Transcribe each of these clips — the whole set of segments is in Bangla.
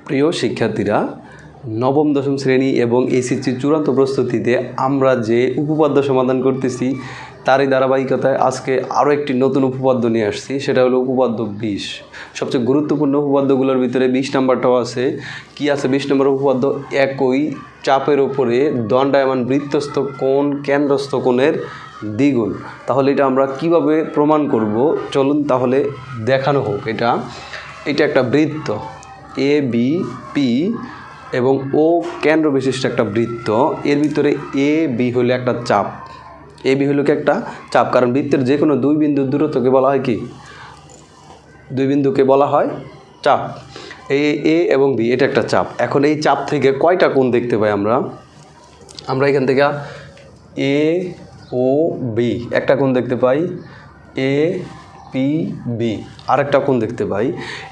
প্রিয় শিক্ষার্থীরা, নবম দশম শ্রেণী এবং এসএসসি চূড়ান্ত প্রস্তুতিতে আমরা যে উপপাদ্য সমাধান করতেছি তারই ধারাবাহিকতায় আজকে আরও একটি নতুন উপপাদ্য নিয়ে আসছি। সেটা হলো উপপাদ্য 20। সবচেয়ে গুরুত্বপূর্ণ উপপাদ্যগুলোর ভিতরে 20 নম্বরটাও আছে। কি আছে 20 নম্বর উপপাদ্য? একই চাপের ওপরে দণ্ডায়মান বৃত্তস্থ কোণ কেন্দ্রস্থ কোণের দ্বিগুণ। তাহলে এটা আমরা কিভাবে প্রমাণ করব? চলুন তাহলে দেখানো হোক। এটা একটা বৃত্ত এ বি পি এবং ও কেন্দ্র বিশিষ্ট একটা বৃত্ত। এর ভিতরে এ বি হলো একটা চাপ। এ বি হলো কি একটা চাপ, কারণ বৃত্তের যে কোনো দুই বিন্দুর দূরত্বকে বলা হয় কি? দুই বিন্দুকে বলা হয় চাপ। এ এবং বি এটা একটা চাপ। এখন এই চাপ থেকে কয়টা কোণ দেখতে পাই আমরা? এখান থেকে এ ও বি একটা কোণ দেখতে পাই, এ পি বি আরেকটা কোণ দেখতে পাই।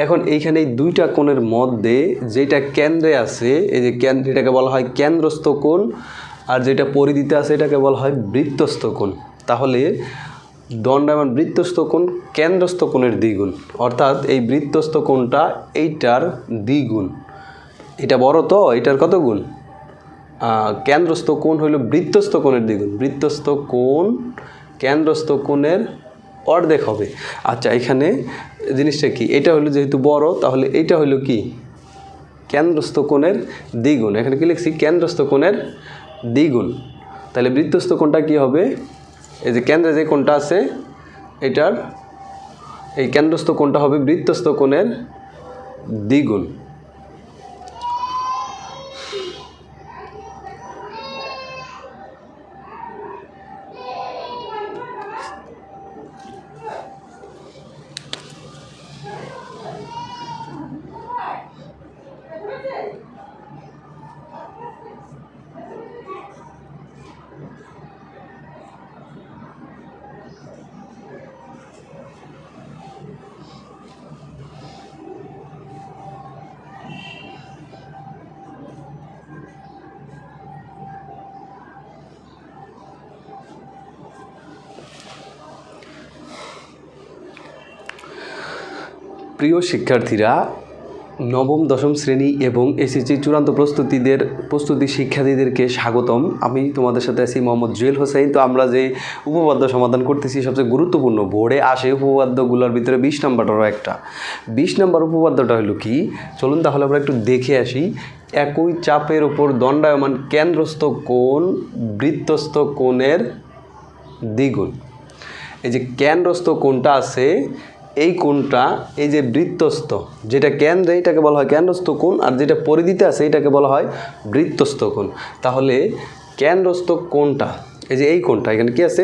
এখন এইখানে এই দুইটা কোণের মধ্যে যেটা কেন্দ্রে আছে, এই যে কেন্দ্র, এটাকে বলা হয় কেন্দ্রস্থ কোণ, আর যেটা পরিধিতে আছে এটাকে বলা হয় বৃত্তস্থ কোণ। তাহলে দণ্ডায়মান বৃত্তস্থ কোণ কেন্দ্রস্থ কোণের দ্বিগুণ, অর্থাৎ এই বৃত্তস্থ কোণটা এইটার দ্বিগুণ। এটা বড় তো, এটার কত গুণ? কেন্দ্রস্থ কোণ হলো বৃত্তস্থ কোণের দ্বিগুণ। বৃত্তস্থ কোণ কেন্দ্রস্থ কোণের অর্ধেক হবে। আচ্ছা, এখানে জিনিসটা কি? এটা হলো যেহেতু বড়, তাহলে এইটা হলো কি? কেন্দ্রস্থ কোণের দ্বিগুণ। এখানে কি লিখছি? কেন্দ্রস্থ কোণের দ্বিগুণ। তাহলে বৃত্তস্থ কোণটা কি হবে? এই যে কেন্দ্রে যে কোণটা আছে এটার এই কেন্দ্রস্থ কোণটা হবে বৃত্তস্থ কোণের দ্বিগুণ। প্রিয় শিক্ষার্থীরা, নবম দশম শ্রেণী এবং এসএসসি চূড়ান্ত প্রস্তুতি শিক্ষার্থীদেরকে স্বাগতম। আমি তোমাদের সাথে আছি মোহাম্মদ জুয়েল হোসেন। তো আমরা যে উপপাদ্য সমাধান করতেছি সবচেয়ে গুরুত্বপূর্ণ, বোর্ডে আসে উপপাদ্যগুলোর ভিতরে 20 নম্বরটারও একটা। 20 নম্বর উপপাদ্যটা হলো কি? চলুন তাহলে আমরা একটু দেখে আসি। একই চাপের উপর দণ্ডায়মান কেন্দ্রস্থ কোণ বৃত্তস্থ কোণের দ্বিগুণ। এই যে কেন্দ্রস্থ কোণটা আছে, এই কোণটা এই যে বৃত্তস্থ, যেটা কেন্দ্রে এটাকে বলা হয় কেন্দ্রস্থ কোণ, আর যেটা পরিধিতে আছে এটাকে বলা হয় বৃত্তস্থ কোণ। তাহলে কেন্দ্রস্থ কোণটা, এই যে এই কোণটা, এখানে কি আছে?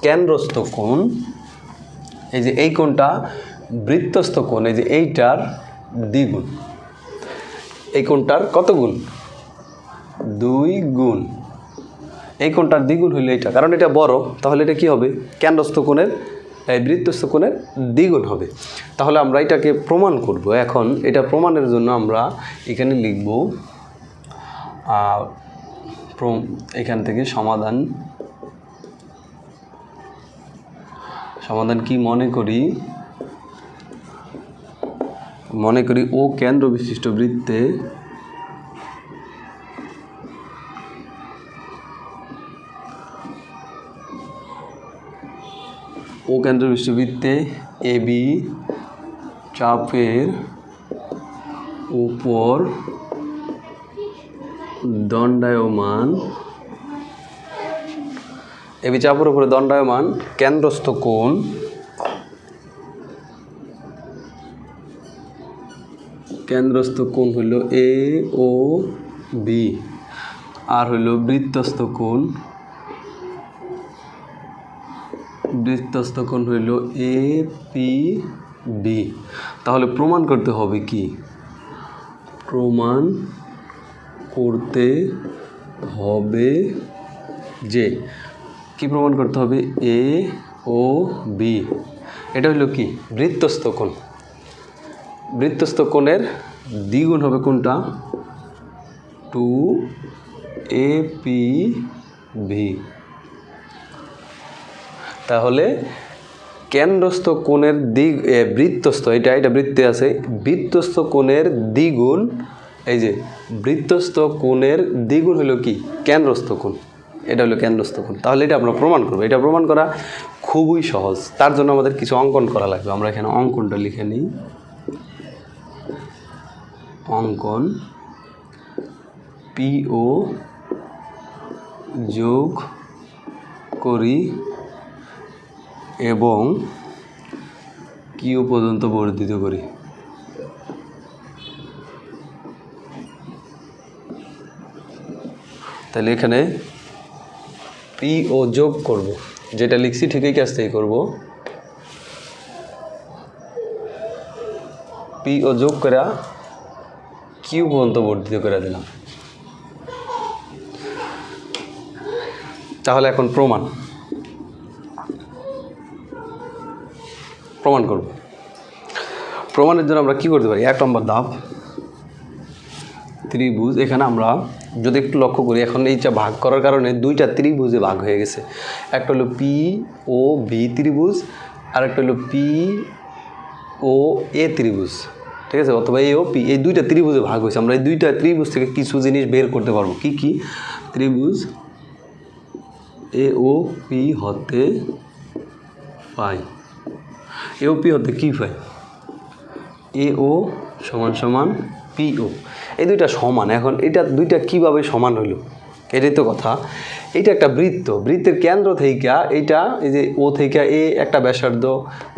কেন্দ্রস্থ কোণ। এই যে এই কোণটা বৃত্তস্থ কোণ, এই যে এইটার দ্বিগুণ। এই কোণটার কত গুণ? 2 গুণ। এই কোণটার দ্বিগুণ হইলো এটা, কারণ এটা বড়। তাহলে এটা কি হবে? কেন্দ্রস্থ কোণের বৃত্তস্থ কোণের দ্বিগুণ হবে। তাহলে আমরা এটাকে প্রমাণ করব। এখন এটা প্রমাণের জন্য আমরা এখানে লিখব এখান থেকে সমাধান কি মনে করি ও কেন্দ্র বিশিষ্ট বৃত্তে এ বি চাপের উপর দণ্ডায়মান কেন্দ্রস্থ কোণ হইল এ ও বি, আর হইল বৃত্তস্থ কোণ হইল এ পি বি। তাহলে প্রমাণ করতে হবে কি? প্রমাণ করতে হবে যে কি প্রমাণ করতে হবে? এ ও বি এটা হইল কি? বৃত্তস্থ কোণ। বৃত্তস্থ কোণের দ্বিগুণ হবে কোনটা? 2APB। তাহলে কেন্দ্রস্থ কোণের বৃত্তস্থ, এটা বৃত্তে আছে, বৃত্তস্থ কোণের দ্বিগুণ, এই যে বৃত্তস্থ কোণের দ্বিগুণ হলো কি কেন্দ্রস্থ কোণ, এটা হলো কেন্দ্রস্থ কোণ। তাহলে এটা আমরা প্রমাণ করবো। এটা প্রমাণ করা খুবই সহজ। তার জন্য আমাদের কিছু অঙ্কন করা লাগবে। আমরা এখানে অঙ্কনটা লিখে নিই। অঙ্কন পিও যোগ করি এবং কিউ পর্যন্ত বর্ধিত করি। তাহলে এখানে পি ও যোগ করব, যেটা লিখছি ঠিকই কাজটাই করব। পি ও যোগ করে কিউ পর্যন্ত বর্ধিত করে দিলাম। তাহলে এখন প্রমাণ করব। প্রমাণের জন্য আমরা কি করতে পারি? 1 নম্বর ধাপ, ত্রিভুজ। এখানে আমরা যদি একটু লক্ষ্য করি, এখন এইটা ভাগ করার কারণে দুইটা ত্রিভুজে ভাগ হয়ে গেছে। একটা হলো পি ও বি ত্রিভুজ, আর একটা হলো পি ও এ ত্রিভুজ, ঠিক আছে, অথবা এ ও পি, এই দুইটা ত্রিভুজে ভাগ হয়েছে। আমরা এই দুইটা ত্রিভুজ থেকে কিছু জিনিস বের করতে পারবো। কি কি? ত্রিভুজ এ ও পি হতে পাই, এ ও পি হতে কী পাই? এ ও সমান সমান পি ও, এই দুইটা সমান। এখন এটা দুইটা কিভাবে সমান হইল, এটাই তো কথা। এইটা একটা বৃত্ত, বৃত্তের কেন্দ্র থেকে এইটা, এই যে ও থেকে এ একটা ব্যাসার্ধ,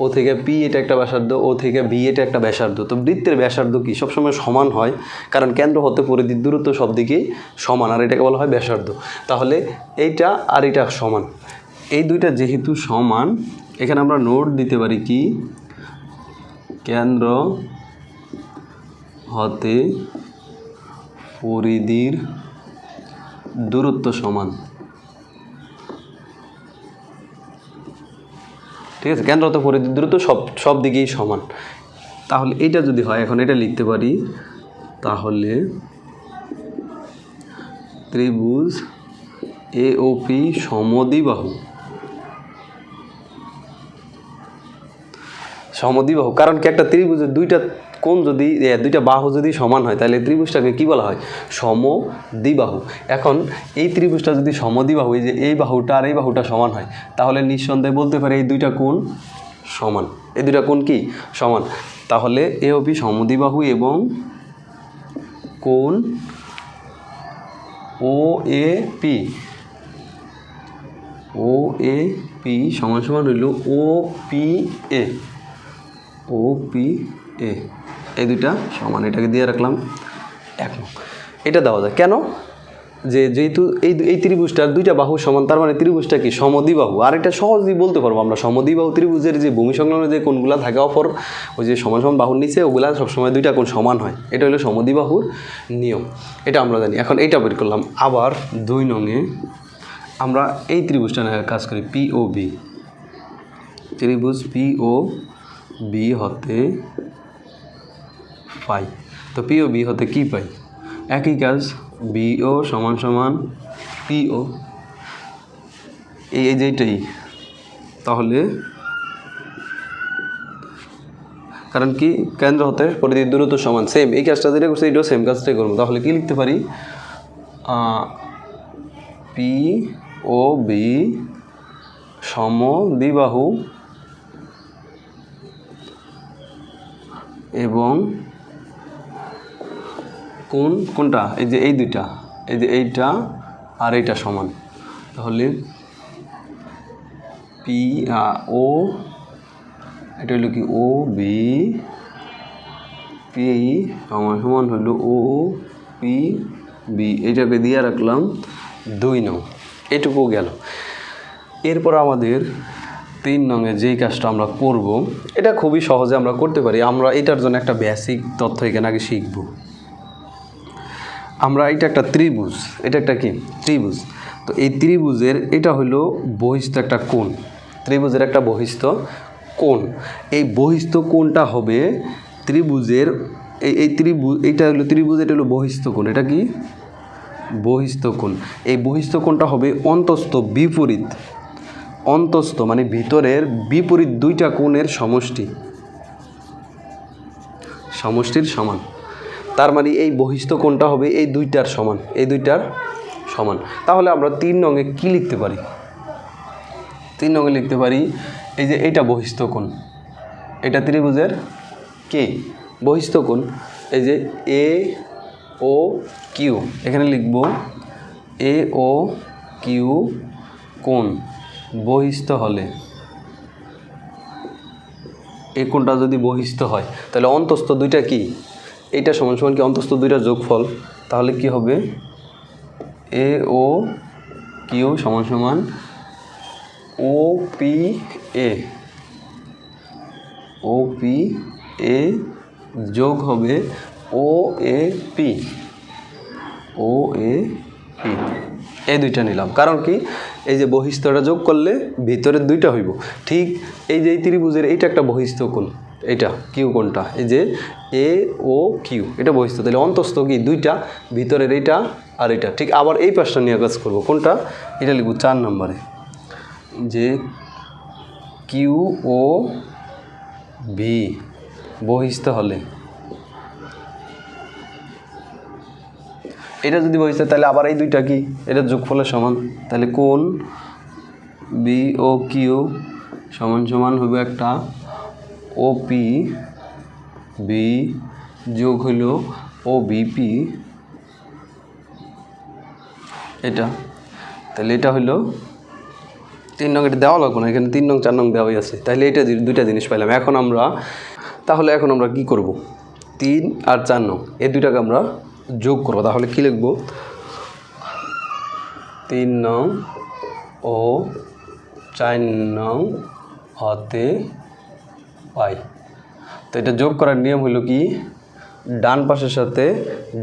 ও থেকে পি এটা একটা ব্যাসার্ধ, ও থেকে বি এটা একটা ব্যাসার্ধ। তো বৃত্তের ব্যাসার্ধ কি সবসময় সমান হয়, কারণ কেন্দ্র হতে পরিধির দূরত্ব সব দিকেই সমান, আর এটাকে বলা হয় ব্যাসার্ধ। তাহলে এইটা আর এটা সমান, এই দুইটা যেহেতু সমান, এখানে আমরা নোট দিতে পারি কি, কেন্দ্র হতে পরিধির দূরত্ব সমান, ঠিক আছে, কেন্দ্র হতে পরিধির দূরত্ব সব দিকেই সমান। তাহলে এইটা যদি হয়, এখন এটা লিখতে পারি, তাহলে ত্রিভুজ এ ও পি সমদ্বিবাহু, কারণ কি একটা ত্রিভুজের দুইটা কোণ যদি, দুইটা বাহু যদি সমান হয়, তাহলে ত্রিভুজটাকে কি বলা হয়? সমদ্বিবাহু। এখন এই ত্রিভুজটা যদি সমদ্বিবাহু, এই যে এই বাহুটা আর এই বাহুটা সমান হয়, তাহলে নিঃসন্দেহে বলতে পারি এই দুইটা কোণ সমান। এই দুইটা কোণ কি সমান? তাহলে এ ও পি সমদ্বিবাহু এবং কোণ ও এ পি সমান সমান হইল ও পি এ, এই দুইটা সমান। এটাকে দিয়ে রাখলাম 1 নং। এটা দেওয়া যায় কেন? যেহেতু এই ত্রিভুজটার দুইটা বাহু সমান, তার মানে ত্রিভুজটা কি সমদ্বিবাহু। আর এটা সহজেই বলতে পারবো আমরা, সমদ্বিবাহু ত্রিভুজের যে ভূমি সংলগ্ন যে কোণগুলো থাকে অপর ওই যে সমান সমান বাহুর নিচে, ওগুলা সবসময় দুইটা কোণ সমান হয়। এটা হলো সমদ্বিবাহুর নিয়ম, এটা আমরা জানি। এখন এইটা বের করলাম। আবার 2 নংয়ে আমরা এই ত্রিভুজটা নিয়ে কাজ করি, পি ও বি। ত্রিভুজ পি ও বি হতে পাই, তো পি ও বি হতে কি পাই? একই কাজ, বি ও সমান সমান পি ও, এই যেটাই। তাহলে কারণ কি কেন্দ্র হতে পরিধির দূরত্ব সমান, সেম এই কাজটা যেটা করছে এটাও সেম কাজটাই করবো। তাহলে কি লিখতে পারি? পি ও বি সমদ্বিবাহু এবং কোনটা, এই যে এই দুইটা, এই যে এইটা আর এইটা সমান। তাহলে পি ও, এটা হলো কি ও বি পি সমান সমান হলো ও পি বি, এইটাকে দিয়ে রাখলাম 2 নং। এইটুকু গেল। এরপর আমাদের 3 নংয়ে যেই কাজটা আমরা করব, এটা খুবই সহজে আমরা করতে পারি। আমরা এটার জন্য একটা বেসিক তথ্য এখানে আগে শিখব। আমরা এটা একটা ত্রিভুজ, এটা একটা কি ত্রিভুজ। তো এই ত্রিভুজের এটা হলো বহিস্থ একটা কোণ, ত্রিভুজের একটা বহিস্থ কোণ। এই বহিস্থ কোণটা হবে ত্রিভুজের, এই ত্রিভুজ, এইটা হলো ত্রিভুজ, এটা হলো বহিস্থ কোণ। এটা কি বহিস্থ কোণ। এই বহিস্থ কোণটা হবে অন্তস্থ বিপরীত, অন্তস্থ মানে ভিতরের বিপরীত দুইটা কোণের সমষ্টির সমান। তার মানে এই বহিস্থ কোণটা হবে এই দুইটার সমান। তাহলে আমরা 3 নংয়ে কি লিখতে পারি? 3 নংয়ে লিখতে পারি এই যে এইটা বহিস্থ কোণ, এটা ত্রিভুজের কে বহিস্থ কোণ, এই যে এ ও কিউ, এখানে লিখব এ ও কিউ কোণ বহিস্থ হলে, এই কোণটা যদি বহিস্থ হয় তাহলে অন্তস্থ দুইটা কি, এইটা সমান সমান কি অন্তস্থ দুইটা যোগফল, তাহলে কি হবে এ ও কিউ সমান সমান ও পি এ যোগ হবে ও এ পি এই দুইটা নিলাম। কারণ কি এই যে বহিস্থটা যোগ করলে ভিতরের দুইটা হইব। ঠিক এই যে এই ত্রিভুজের এইটা একটা বহিস্থ কোণ, এটা কিউ কোণটা, এই যে এ ও কিউ এটা বহিস্থ, তাহলে অন্তস্থ কি দুইটা, ভিতরের এইটা আর এটা। ঠিক আবার এই পাশটা নিয়ে কাজ করবো, কোনটা, এটা লিখব 4 নম্বরে, যে কিউ ও ভি বহিস্থ হলে, এটা যদি বহিস্থ তাহলে আবার এই দুইটা কি এটা যোগফলের সমান, তাহলে কোণ বি ও কিউ সমান সমান হবে একটা ও পি বি যোগ হইল ও বিপি, এটা তাহলে এটা হইল 3 নং, এটা দেওয়া লাগবে না, এখানে 3 নং 4 নং দেওয়াই আছে। তাহলে এটা দুইটা জিনিস পাইলাম। এখন আমরা কি করব, 3 আর 4 নং এই দুইটাকে আমরা যোগ করব। তাহলে কি লিখব, 3 নং ও 4 নং হতে পাই। তো এটা যোগ করার নিয়ম হলো কি, ডান পাশের সাথে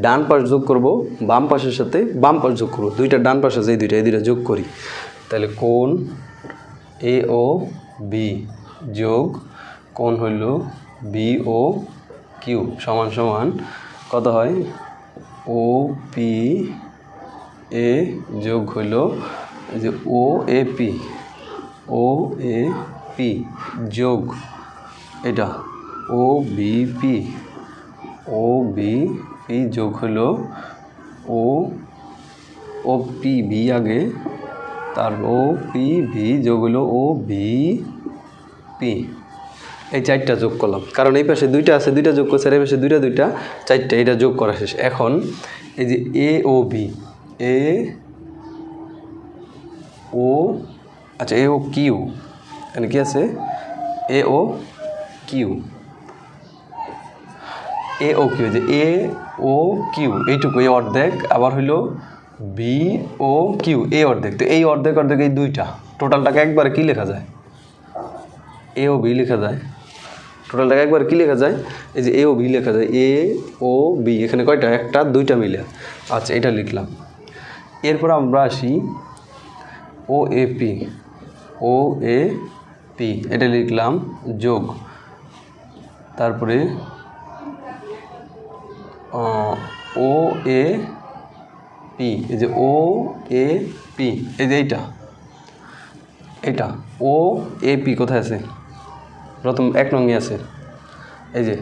ডান পাশ যোগ করব, বাম পাশের সাথে বাম পাশ যোগ করব, দুইটা ডান পাশে এই দুইটা যোগ করি, তাহলে কোণ এ ও বি যোগ কোণ হইল বি ও কিউ সমান সমান কত হয়, ও পি এ যোগ হইল যে ও এ পি যোগ এটা ও বিপি যোগ হইল ও পি ভি আগে, তার ও পি ভি যোগ হইল ও ভি পি, এই 4টা যোগ করলাম। কারণ এই পাশে দুইটা আছে, দুইটা যোগ করছে, আর এই পাশে দুইটা 4টা, এটা যোগ করা শেষ। এখন এই যে এ ও বি এ ও কিউ, এখানে কি আছে এ ও কিউ যে এ ও কিউ এইটুকু, এই অর্ধেক, আবার হইলো বি ও কিউ এই অর্ধেক। তো এই অর্ধেক এই দুইটা টোটালটাকে একবারে কি লেখা যায়, এ ও বি লেখা যায়। টোটালটাকে একবার কি লেখা যায়, এই যে এ ও বি লেখা যায়, এ ও বি, এখানে কয়টা, একটা দুইটা মিলে। আচ্ছা এটা লিখলাম। এরপর আমরা আসি ও এ পি এটা লিখলাম যোগ, তারপরে ও এ পি, এই যে ও এ পি, এই যে এইটা ও এ পি কোথায় আছে, প্রথম 1 নংয়ে আছে, এই যে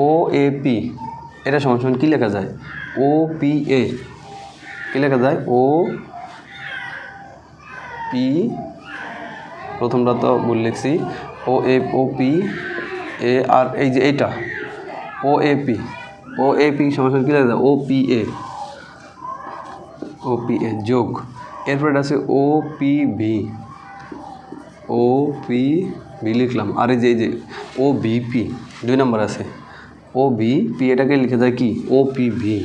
ও এ পি, এটা সমান সমান কী লেখা যায়, ও পি এ, কী লেখা যায়, ও পি, প্রথমটা তো ভুল লিখছি, ও পি এ, আর এই যে এইটা ও এ পি সমান সমান কী লেখা যায়, ও পি এ যোগ, এরপর এটা আছে ও পি ভি লিখলাম, আর এই যে ও ভিপি 2 নম্বর আছে, ও ভিপি এটাকে লিখে যায় কি, ও পি ভি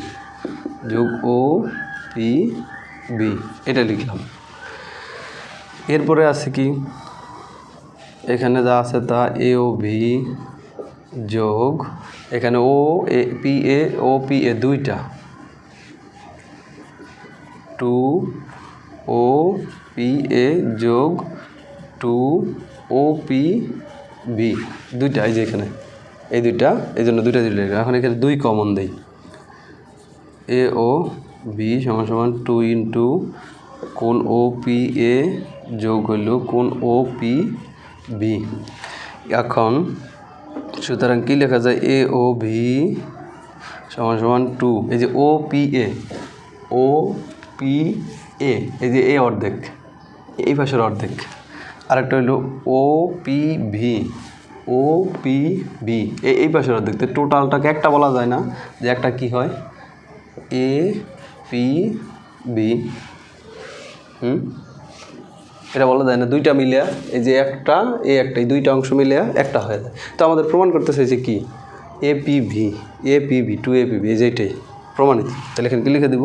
যোগ ও পি ভি, এটা লিখলাম। এরপরে আছে কি, এখানে যা আছে তা এ ও ভি যোগ, এখানে ও পি এ দুইটা, 2 ও পি এ যোগ 2 ও পি ভি দুইটা, এই যে এখানে এই দুইটা, এই জন্য দুইটা দিলে। এখন এখানে 2 কমন দেই, এ ও বি সমান সমান 2 ইন্টু কোণ ও পি এ যোগ হইল কোণ ও পি বি। এখন সুতরাং কী লেখা যায়, এ ও ভি সমান সমান 2। এই যে ও পি এ এই যে এ অর্ধেক, এই পাশের অর্ধেক। আরেকটা হইল ও পি ভি এই পাশের অর্ধেক। তো টোটালটাকে একটা বলা যায় না, যে একটা কি হয় এ পি বি, এটা বলা যায় না, দুইটা মিলিয়া এই যে একটা এই দুইটা অংশ মিলিয়া একটা হয়ে যায়। তো আমাদের প্রমাণ করতে চাইছে কি এপিভি 2 APV এই যে এটাই প্রমাণিত। তাহলে এখানে কি লিখে দিব,